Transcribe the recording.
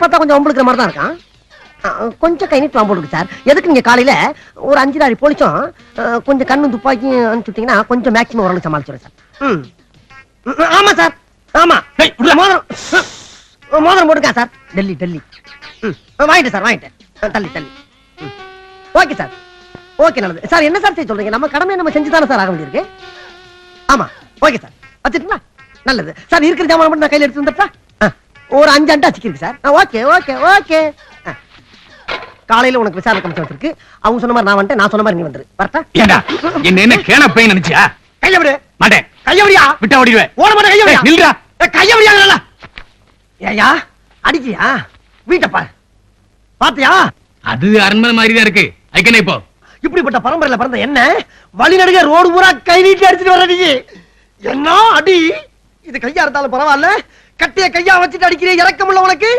பார்த்தா கொஞ்சம் ஒம்பளுக்குற மாதிரி தான் இருக்கான். கொஞ்சம் கை நீட்டு போட்டுருக்கு சார். எதுக்கு நீங்க காலையில ஒரு 5 போலீஸும் கொஞ்சம் கண்ணு துப்பாக்கியும் அனுப்பிச்சுட்டீங்கன்னா கொஞ்சம் மேக்ஸிமம் ஓரளவுக்கு சமாளிச்சிடும் சார். ஆமா சார், ஆமா. மோதிரம் போட்டுக்கா சார். டெல்லி டெல்லி வாங்கிட்டேன் சார், வாங்கிட்டேன். தள்ளி தள்ளி. ஓகே சார், ஓகே, நல்லது சார். என்ன சார் செய்ய சொல்றீங்க? நம்ம கடமை நம்ம செஞ்சுதானே சார் ஆக வேண்டியிருக்கு. ஆமா, ஓகே சார். வச்சுட்டுங்களா? நல்லது சார். இருக்கிற ஜாமான் மட்டும் நான் கையில் எடுத்து வந்துட்டா ஒரு 5 அண்டா சிக்கிருக்கு சார். Okay okay okay. காலையில உனக்கு விசாரணை கமிஷன் வச்சிருக்கு. அவங்க சொன்ன மாதிரி நான் வந்துட்டேன், நான் சொன்ன மாதிரி நீ வந்துரு. வரட்டா? ஏண்டா என்ன கேன பையன் நினைச்சியா? கைய விடு. மாட்டேன். கைய விடியா? விட்டா ஓடிடுவேன். ஓட மாட்டேன். கைய விடியா? நில்றா. கைய விடியா? ஏயா அடிக்கிறியா? வீட்டை பாரு. பாத்தியா? அது அரண்மனை மாதிரி தான் இருக்கு. அதுக்கு இப்போ இப்படிப்பட்ட பரம்பரையில பிறந்த என்ன வழி நடுக ரோடு பூரா கை நீட்டி அடிச்சுட்டு வர நீ என்ன அடி? இது கையா இருந்தாலும் பரவாயில்ல, கட்டிய கையா வச்சுட்டு அடிக்கிறே. இறக்கமுள்ள உனக்கு